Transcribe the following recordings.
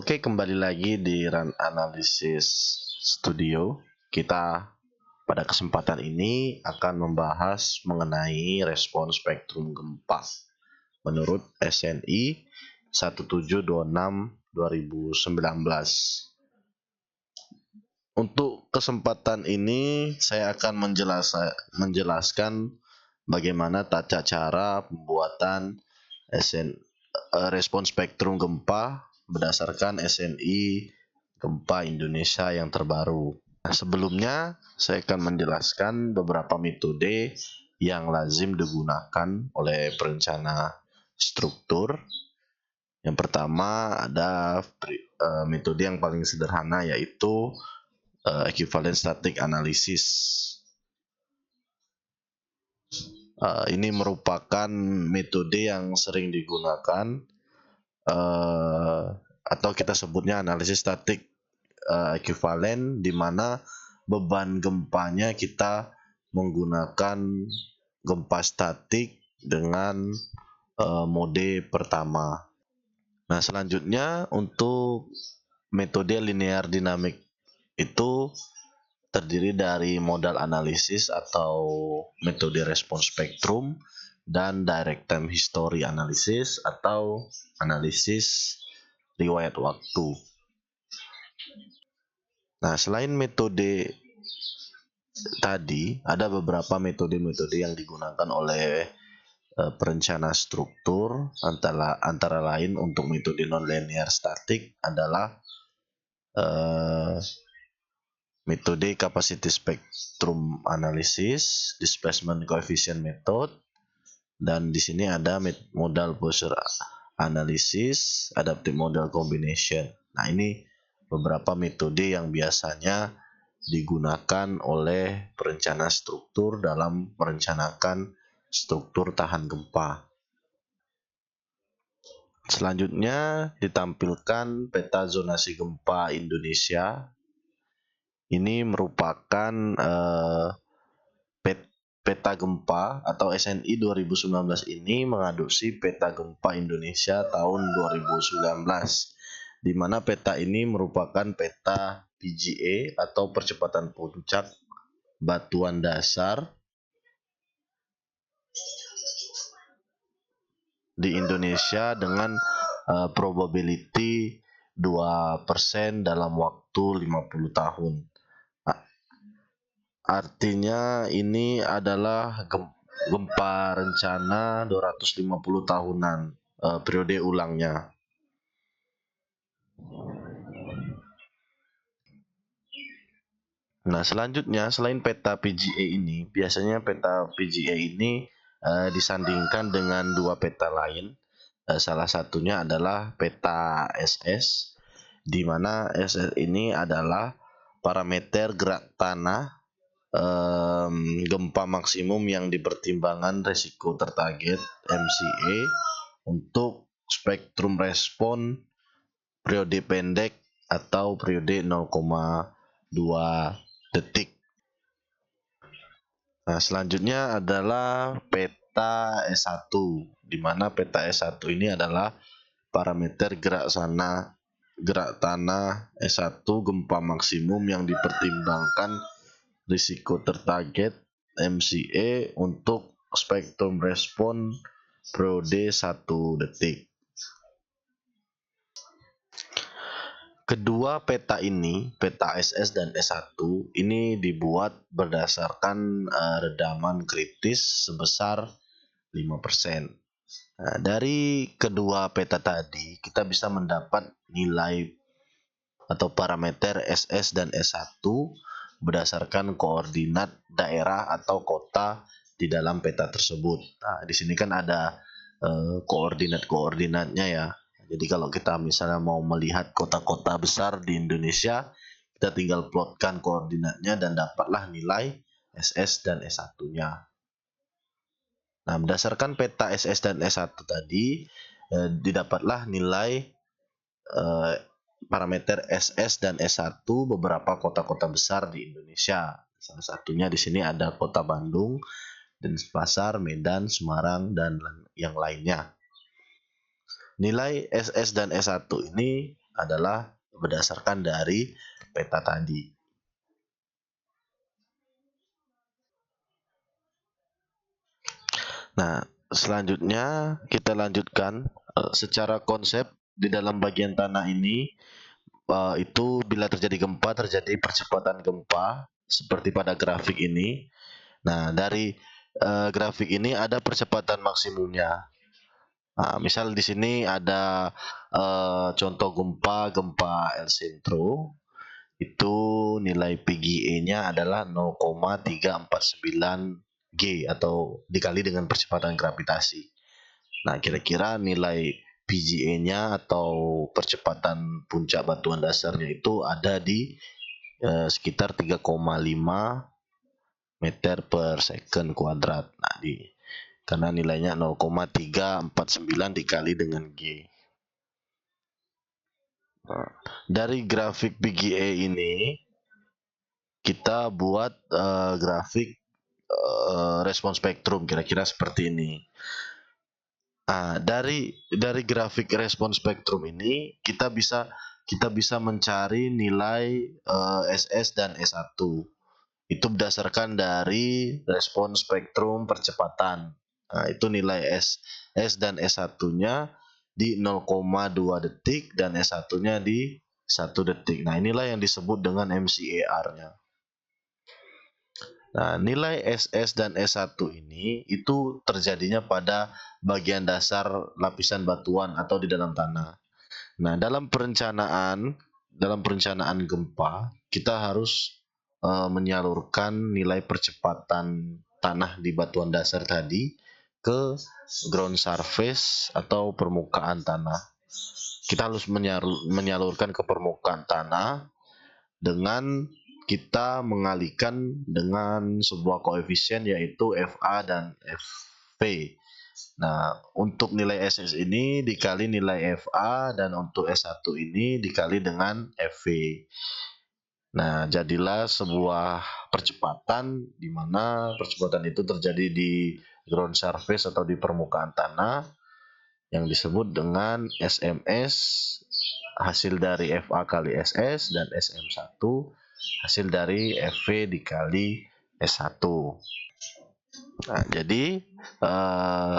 Oke, kembali lagi di Run Analysis Studio. Kita pada kesempatan ini akan membahas mengenai respon spektrum gempa menurut SNI 1726/2019. Untuk kesempatan ini saya akan menjelaskan bagaimana tata cara pembuatan respon spektrum gempa berdasarkan SNI Gempa Indonesia yang terbaru. Sebelumnya saya akan menjelaskan beberapa metode yang lazim digunakan oleh perencana struktur. Yang pertama ada metode yang paling sederhana, yaitu equivalent static analysis. Ini merupakan metode yang sering digunakan atau kita sebutnya analisis statik ekuivalen, di mana beban gempanya kita menggunakan gempa statik dengan mode pertama. Nah, selanjutnya untuk metode linear dinamik itu terdiri dari modal analisis atau metode respon spektrum dan direct time history analysis atau analisis riwayat waktu. Nah, selain metode tadi, ada beberapa metode-metode yang digunakan oleh perencana struktur, antara lain untuk metode nonlinear statik adalah metode capacity spectrum analysis, displacement coefficient method, dan di sini ada modal Poisson analysis, adaptive model combination. Nah, ini beberapa metode yang biasanya digunakan oleh perencana struktur dalam merencanakan struktur tahan gempa. Selanjutnya ditampilkan peta zonasi gempa Indonesia. Ini merupakan peta gempa atau SNI 2019 ini mengadopsi peta gempa Indonesia tahun 2019, di mana peta ini merupakan peta PGA atau percepatan puncak batuan dasar di Indonesia dengan probability 2% dalam waktu 50 tahun. Artinya ini adalah gempa rencana 250 tahunan periode ulangnya. Nah, selanjutnya selain peta PGA ini, biasanya peta PGA ini disandingkan dengan dua peta lain. Salah satunya adalah peta SS, di mana SS ini adalah parameter gerak tanah gempa maksimum yang dipertimbangkan resiko tertarget MCA untuk spektrum respon periode pendek atau periode 0,2 detik. Nah, selanjutnya adalah peta S1, di mana peta S1 ini adalah parameter gerak tanah S1 gempa maksimum yang dipertimbangkan risiko tertarget MCA untuk spektrum respon periode 1 detik. Kedua peta ini, peta SS dan S1, ini dibuat berdasarkan redaman kritis sebesar 5%. Nah, dari kedua peta tadi, kita bisa mendapat nilai atau parameter SS dan S1 berdasarkan koordinat daerah atau kota di dalam peta tersebut. Nah, di sini kan ada koordinatnya ya. Jadi kalau kita misalnya mau melihat kota-kota besar di Indonesia, kita tinggal plotkan koordinatnya dan dapatlah nilai SS dan S1-nya. Nah, berdasarkan peta SS dan S1 tadi, didapatlah nilai parameter SS dan S1 beberapa kota-kota besar di Indonesia. Salah satunya di sini ada Kota Bandung, Denpasar, Medan, Semarang, dan yang lainnya. Nilai SS dan S1 ini adalah berdasarkan dari peta tadi. Nah, selanjutnya kita lanjutkan secara konsep di dalam bagian tanah ini itu bila terjadi gempa terjadi percepatan gempa seperti pada grafik ini. Nah, dari grafik ini ada percepatan maksimumnya. Nah, misal di sini ada contoh gempa El Centro, itu nilai PGE-nya adalah 0,349 G atau dikali dengan percepatan gravitasi. Nah, kira-kira nilai PGE-nya atau percepatan puncak batuan dasarnya itu ada di sekitar 3,5 meter per second kuadrat. Nah, karena nilainya 0,349 dikali dengan G. Nah, dari grafik PGE ini kita buat grafik respon spektrum kira-kira seperti ini. Nah, dari grafik respon spektrum ini kita bisa mencari nilai SS dan S1. Itu berdasarkan dari respon spektrum percepatan. Nah, itu nilai S dan S1-nya di 0,2 detik dan S1-nya di 1 detik. Nah, inilah yang disebut dengan MCAR-nya. Nah, nilai SS dan S1 ini itu terjadinya pada bagian dasar lapisan batuan atau di dalam tanah. Nah, dalam perencanaan gempa, kita harus menyalurkan nilai percepatan tanah di batuan dasar tadi ke ground surface atau permukaan tanah. Kita harus menyalurkan ke permukaan tanah dengan kita mengalihkan dengan sebuah koefisien yaitu FA dan FV. Nah, untuk nilai SS ini dikali nilai FA dan untuk S1 ini dikali dengan FV. Nah, jadilah sebuah percepatan di mana percepatan itu terjadi di ground surface atau di permukaan tanah yang disebut dengan SMS hasil dari FA kali SS dan SM1 hasil dari FV dikali S1. Nah, jadi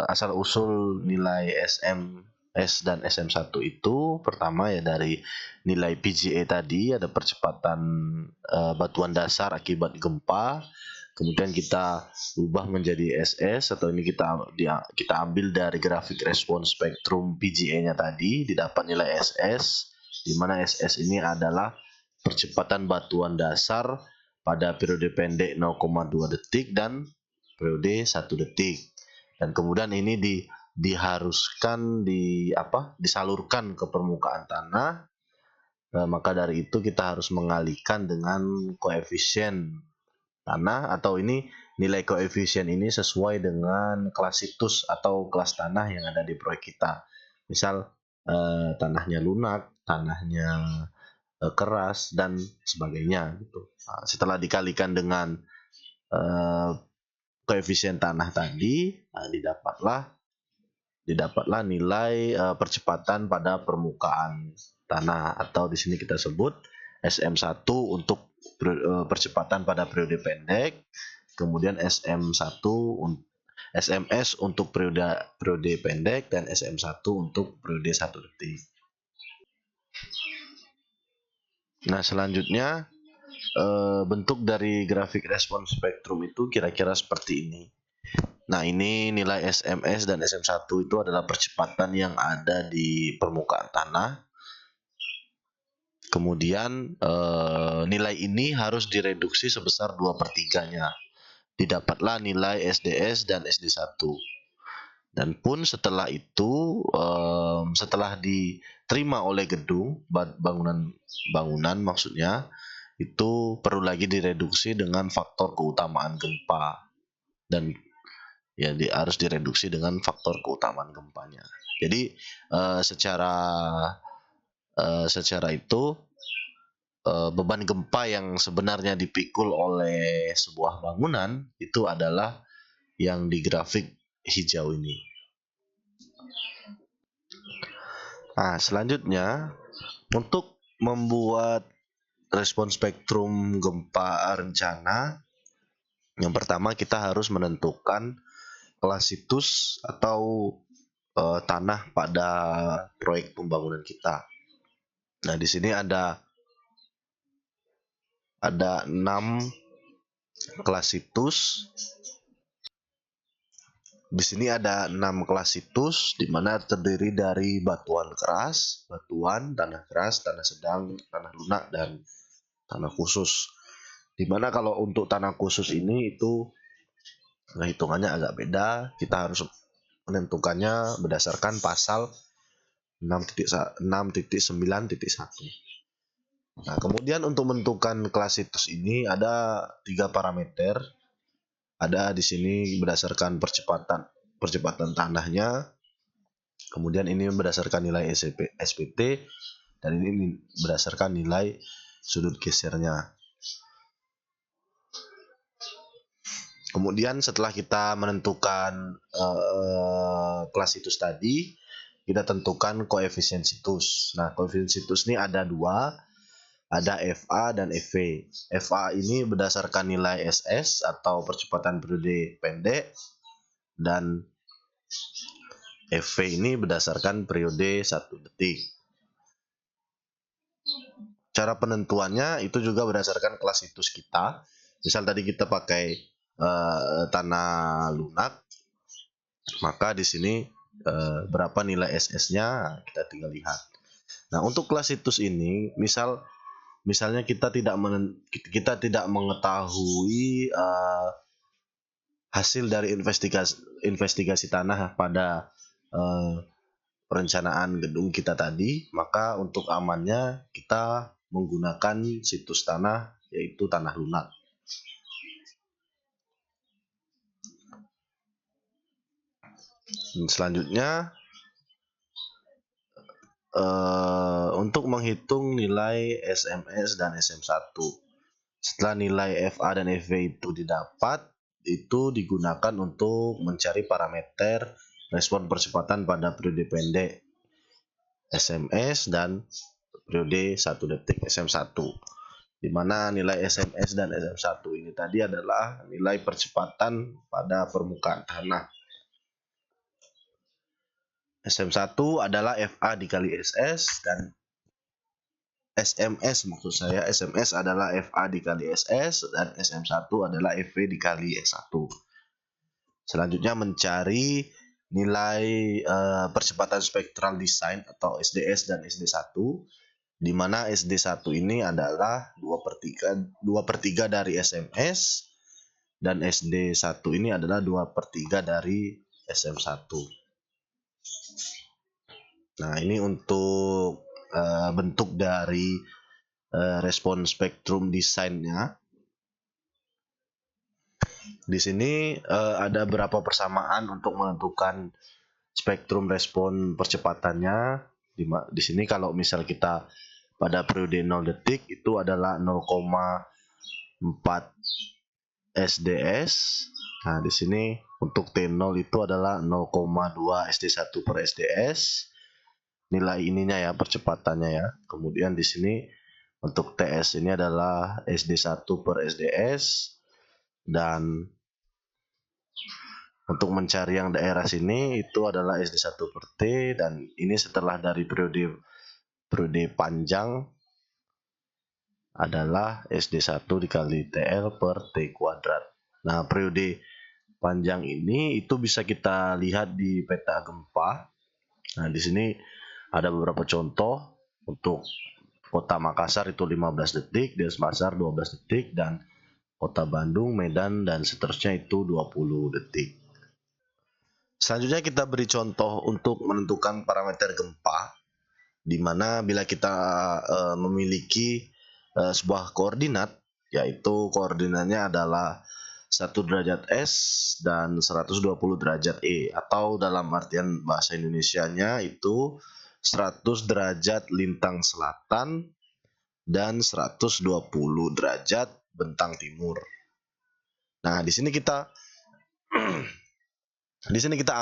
asal usul nilai S dan SM1 itu pertama ya dari nilai PGA tadi ada percepatan batuan dasar akibat gempa. Kemudian kita ubah menjadi SS atau ini kita ambil dari grafik respon spektrum PGA-nya tadi didapat nilai SS di mana SS ini adalah percepatan batuan dasar pada periode pendek 0,2 detik dan periode 1 detik. Dan kemudian ini diharuskan disalurkan ke permukaan tanah. Maka dari itu kita harus mengalihkan dengan koefisien tanah atau ini nilai koefisien ini sesuai dengan kelas situs atau kelas tanah yang ada di proyek kita. Misal tanahnya lunak, tanahnya keras dan sebagainya gitu. Nah, setelah dikalikan dengan koefisien tanah tadi, didapatlah nilai percepatan pada permukaan tanah atau di sini kita sebut SM1 untuk percepatan pada periode pendek, kemudian SMS untuk periode pendek dan SM1 untuk periode 1 detik. Nah, selanjutnya bentuk dari grafik respon spektrum itu kira-kira seperti ini. Nah, ini nilai SMS dan SM1 itu adalah percepatan yang ada di permukaan tanah. Kemudian nilai ini harus direduksi sebesar 2/3-nya. Didapatlah nilai SDS dan SD1. Dan pun setelah itu, setelah diterima oleh gedung, bangunan maksudnya, itu perlu lagi direduksi dengan faktor keutamaan gempa. Dan ya harus direduksi dengan faktor keutamaan gempanya. Jadi secara itu beban gempa yang sebenarnya dipikul oleh sebuah bangunan itu adalah yang di grafik hijau ini. Nah, selanjutnya Untuk membuat respon spektrum gempa rencana, yang pertama kita harus menentukan kelas situs atau tanah pada proyek pembangunan kita. Nah, di sini ada 6 kelas situs. Di sini ada 6 kelas situs di mana terdiri dari batuan keras, tanah keras, tanah sedang, tanah lunak, dan tanah khusus. Di mana kalau untuk tanah khusus ini itu hitungannya agak beda. Kita harus menentukannya berdasarkan pasal 6.9.1. Nah, kemudian untuk menentukan kelas situs ini ada 3 parameter. Ada di sini berdasarkan percepatan tanahnya. Kemudian ini berdasarkan nilai SPT, dan ini berdasarkan nilai sudut gesernya. Kemudian setelah kita menentukan kelas situs tadi, kita tentukan koefisien situs. Nah, koefisien situs ini ada 2, ada FA dan FV. FA ini berdasarkan nilai SS atau percepatan periode pendek, dan FV ini berdasarkan periode 1 detik. Cara penentuannya itu juga berdasarkan kelas situs kita. Misal tadi kita pakai tanah lunak, maka di sini berapa nilai SS-nya kita tinggal lihat. Nah, untuk kelas situs ini, misalnya kita tidak mengetahui hasil dari investigasi tanah pada perencanaan gedung kita tadi, maka untuk amannya kita menggunakan situs tanah, yaitu tanah lunak. Selanjutnya, untuk menghitung nilai SMS dan SM1. Setelah nilai FA dan FV itu didapat, itu digunakan untuk mencari parameter respon percepatan pada periode pendek SMS dan periode 1 detik SM1. Di mana nilai SMS dan SM1 ini tadi adalah nilai percepatan pada permukaan tanah. SM1 adalah FA dikali SS, dan SMS adalah FA dikali SS, dan SM1 adalah FV dikali S1. Selanjutnya mencari nilai percepatan spektral design atau SDS dan SD1, di mana SD1 ini adalah 2/3 dari SMS, dan SD1 ini adalah 2/3 dari SM1. Nah, ini untuk bentuk dari respon spektrum desainnya. Di sini ada beberapa persamaan untuk menentukan spektrum respon percepatannya. Di sini kalau misal kita pada periode 0 detik itu adalah 0,4 SDS. Nah, di sini untuk T0 itu adalah 0,2 SD1 per SDS. Nilai ininya ya, percepatannya ya. Kemudian di sini untuk TS ini adalah SD1 per SDS, dan untuk mencari yang daerah sini itu adalah SD1 per T, dan ini setelah dari periode panjang adalah SD1 dikali TL per T kuadrat. Nah, periode panjang ini itu bisa kita lihat di peta gempa. Nah, di sini ada beberapa contoh. Untuk Kota Makassar itu 15 detik, Denpasar 12 detik, dan Kota Bandung, Medan, dan seterusnya itu 20 detik. Selanjutnya kita beri contoh untuk menentukan parameter gempa, di mana bila kita memiliki sebuah koordinat, yaitu koordinatnya adalah 1 derajat S dan 120 derajat E, atau dalam artian bahasa Indonesianya itu 100 derajat lintang selatan dan 120 derajat bentang timur. Nah, di sini kita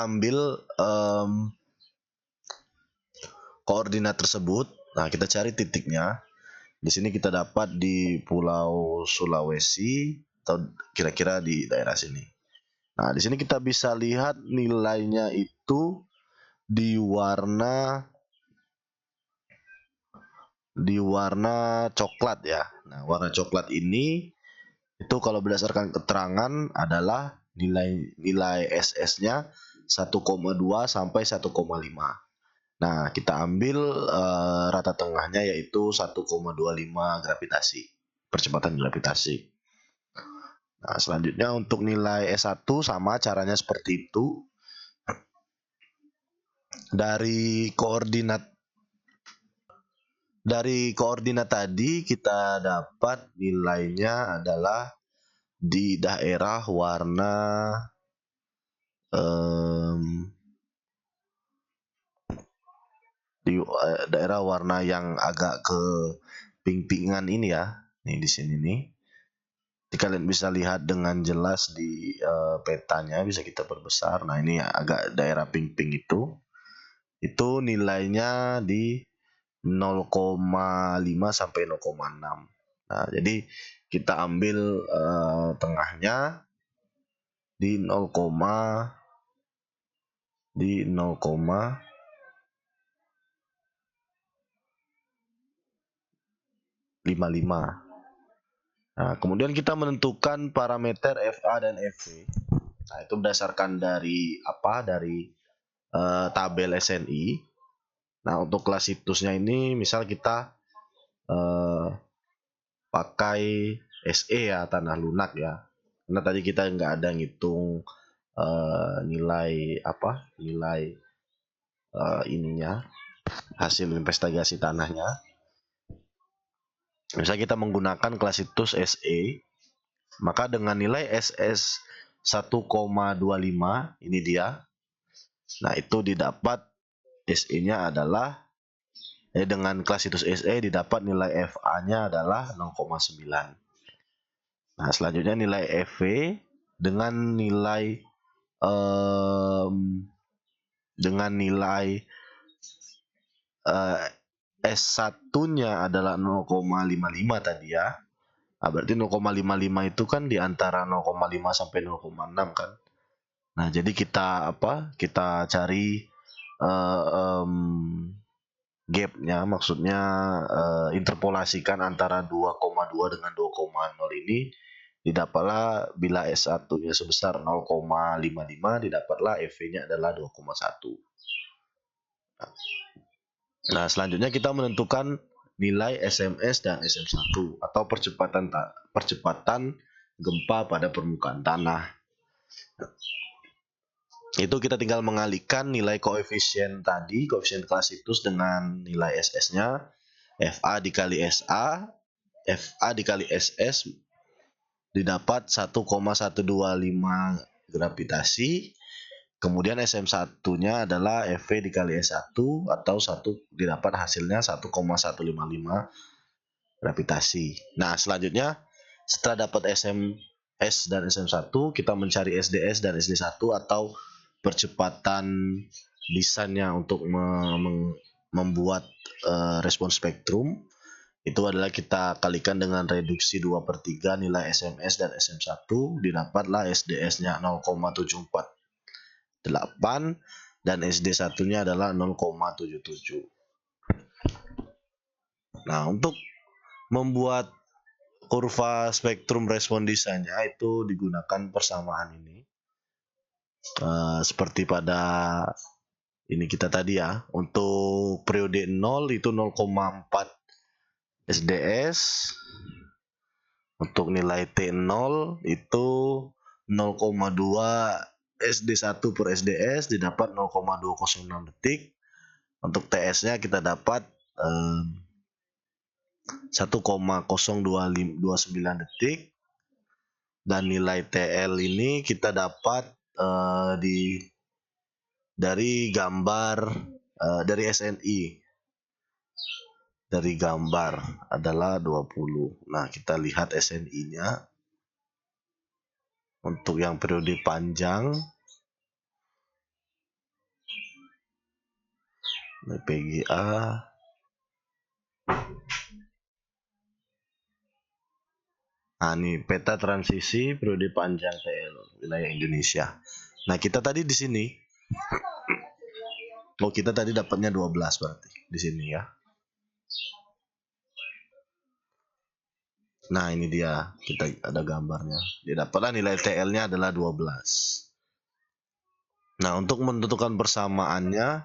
ambil koordinat tersebut. Nah, kita cari titiknya. Di sini kita dapat di Pulau Sulawesi atau kira-kira di daerah sini. Nah, di sini kita bisa lihat nilainya itu di warna coklat ya. Nah, warna coklat ini itu kalau berdasarkan keterangan adalah nilai SS-nya 1,2 sampai 1,5. Nah, kita ambil rata tengahnya yaitu 1,25 gravitasi, percepatan gravitasi. Nah, selanjutnya untuk nilai S1 sama caranya seperti itu. Dari koordinat tadi kita dapat nilainya adalah di daerah warna daerah warna yang agak ke pink-pinkan ini ya. Nih di sini nih. Jadi kalian bisa lihat dengan jelas di petanya, bisa kita perbesar. Nah, ini agak daerah pink-pink itu. Itu nilainya di 0,5 sampai 0,6. Nah, jadi kita ambil tengahnya di 0,55. Nah, kemudian kita menentukan parameter FA dan FV. Nah, itu berdasarkan dari tabel SNI. Nah, untuk kelas situsnya ini misal kita pakai SE ya, tanah lunak ya. Karena tadi kita nggak ada ngitung nilai ininya, hasil investigasi tanahnya. Misal kita menggunakan kelas situs SE, maka dengan nilai SS 1,25 ini dia. Nah, itu didapat SE-nya adalah dengan kelas situs SE didapat nilai FA-nya adalah 0,9. Nah, selanjutnya nilai FV dengan nilai S1-nya adalah 0,55 tadi ya. Nah, berarti 0,55 itu kan di antara 0,5 sampai 0,6 kan. Nah, jadi kita cari gapnya, maksudnya interpolasikan antara 2,2 dengan 2,0 ini, didapatlah bila S1-nya sebesar 0,55, didapatlah FV-nya adalah 2,1. Nah, selanjutnya kita menentukan nilai SMS dan SM1 atau percepatan gempa pada permukaan tanah. Itu kita tinggal mengalihkan nilai koefisien kelas situs dengan nilai SS-nya, FA dikali SA, FA dikali SS didapat 1,125 gravitasi. Kemudian SM1-nya adalah FV dikali S1 atau 1 didapat hasilnya 1,155 gravitasi. Nah, selanjutnya setelah dapat SMS dan SM1, kita mencari SDS dan SD1 atau percepatan desainnya untuk membuat respons spektrum. Itu adalah kita kalikan dengan reduksi 2/3 nilai SMS dan SM1, didapatlah SDS-nya 0,748 dan SD1-nya adalah 0,77. Nah, untuk membuat kurva spektrum respon desainnya itu digunakan persamaan ini. Seperti pada ini kita tadi ya. Untuk periode 0 itu 0,4 SDS. Untuk nilai T0 itu 0,2 SD1 per SDS didapat 0,206 detik. Untuk TS-nya kita dapat 1,029 detik. Dan nilai TL ini kita dapat dari gambar dari SNI. Dari gambar adalah 20. Nah, kita lihat SNI-nya. Untuk yang periode panjang, PGA Nah, ini peta transisi periode panjang TL wilayah Indonesia. Nah, kita tadi di sini. Oh, kita tadi dapatnya 12 berarti di sini ya. Nah, ini dia. Kita ada gambarnya. Dia dapatlah nilai TL-nya adalah 12. Nah, untuk menentukan persamaannya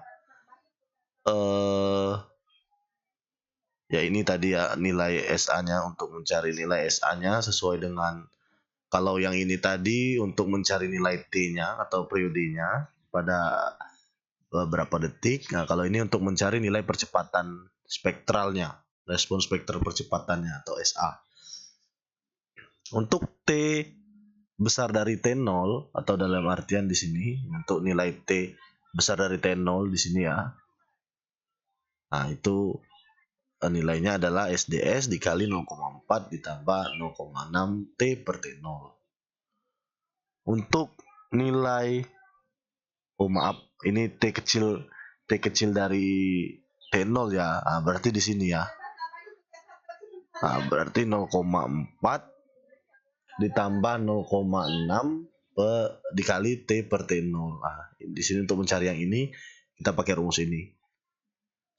ya ini tadi ya nilai SA-nya. Untuk mencari nilai SA-nya sesuai dengan, kalau yang ini tadi untuk mencari nilai T-nya atau periodenya pada beberapa detik. Nah, kalau ini untuk mencari nilai percepatan spektralnya, respon spektral percepatannya atau SA. Untuk T besar dari T0 atau dalam artian di sini untuk nilai T besar dari T0 di sini ya. Nah, itu nilainya adalah SDS dikali 0,4 ditambah 0,6 T per T0. Untuk nilai, oh maaf, ini T kecil dari T0 ya. Nah, berarti di sini ya. Nah, berarti 0,4 ditambah 0,6 dikali T per T0. Nah, di sini untuk mencari yang ini kita pakai rumus ini.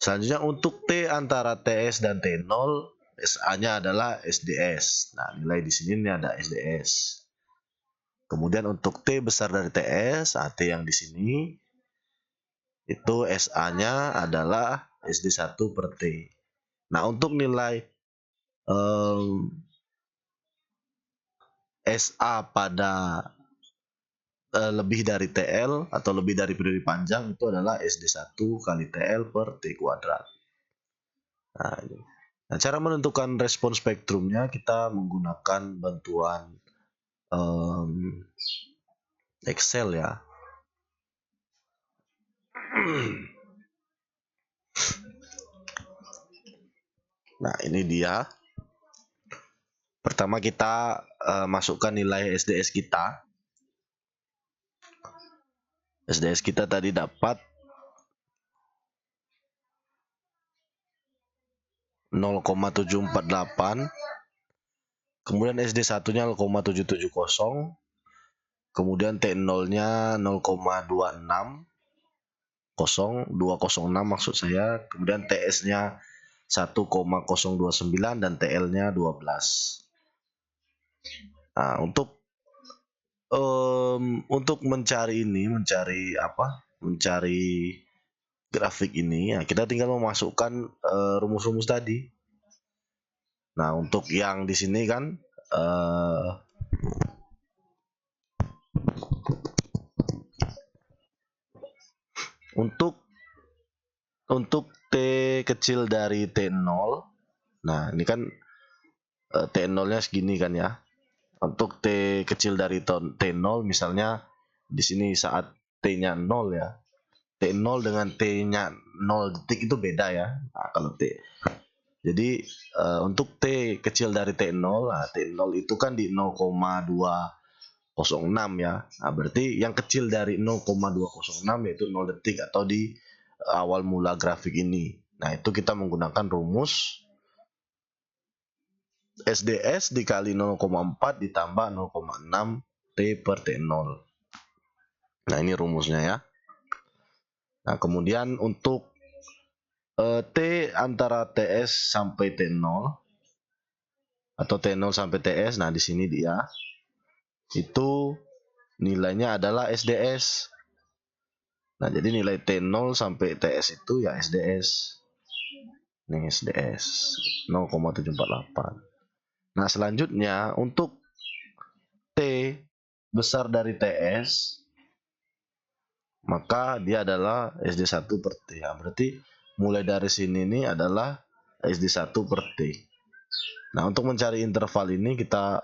Selanjutnya untuk T antara TS dan T0, SA-nya adalah SDS. Nah, nilai di sini ini ada SDS. Kemudian untuk T besar dari TS, T yang di sini itu SA-nya adalah SD1 per T. Nah, untuk nilai SA pada lebih dari TL atau lebih dari periode panjang itu adalah SD1 kali TL per T kuadrat. Nah, cara menentukan respon spektrumnya kita menggunakan bantuan Excel ya. Nah, ini dia. Pertama kita masukkan nilai SDS kita. SDS kita tadi dapat 0,748. Kemudian SD1-nya 0,770. Kemudian T0-nya 0,206 maksud saya. Kemudian TS-nya 1,029 dan TL-nya 12. Nah, untuk mencari grafik ini, ya kita tinggal memasukkan rumus-rumus tadi. Nah, untuk yang di sini kan untuk T kecil dari T0, nah ini kan T0-nya segini kan ya. Untuk T kecil dari T0 misalnya di sini saat T-nya 0 ya. T0 dengan T-nya 0 detik itu beda ya. Nah, kalau T. Jadi untuk T kecil dari T0, nah T0 itu kan di 0,206 ya. Nah, berarti yang kecil dari 0,206 yaitu 0 detik atau di awal mula grafik ini. Nah, itu kita menggunakan rumus SDS dikali 0,4 ditambah 0,6 T per T0. Nah, ini rumusnya ya. Nah, kemudian untuk T antara TS sampai T0 atau T0 sampai TS, nah di sini dia. Itu nilainya adalah SDS. Nah, jadi nilai T0 sampai TS itu ya SDS. Ini SDS 0,748. Nah, selanjutnya untuk T besar dari TS, maka dia adalah SD1 per T. Ya, berarti mulai dari sini ini adalah SD1 per T. Nah, untuk mencari interval ini kita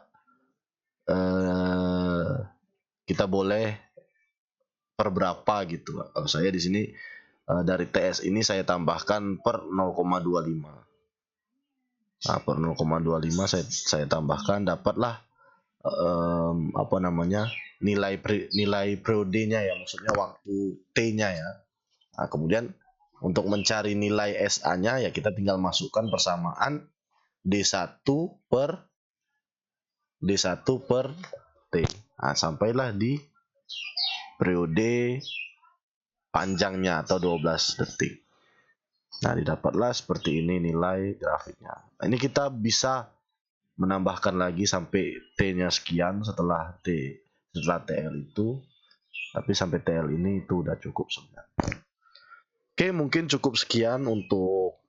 boleh per berapa gitu. Kalau saya di sini dari TS ini saya tambahkan per 0,25. Nah, per 0,25 saya tambahkan, dapatlah nilai periodenya ya, maksudnya waktu T-nya ya. Nah, kemudian Untuk mencari nilai SA-nya ya kita tinggal masukkan persamaan D1 per T. Nah, sampailah di periode panjangnya atau 12 detik. Nah, didapatlah seperti ini nilai grafiknya. Nah, ini kita bisa menambahkan lagi sampai T-nya sekian setelah TL itu. Tapi sampai TL ini itu udah cukup sebenarnya. Oke, mungkin cukup sekian untuk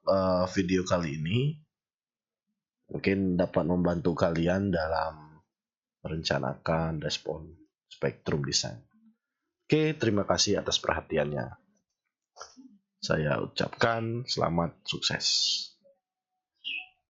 video kali ini. Mungkin dapat membantu kalian dalam merencanakan respon spektrum desain. Oke, terima kasih atas perhatiannya. Saya ucapkan selamat sukses.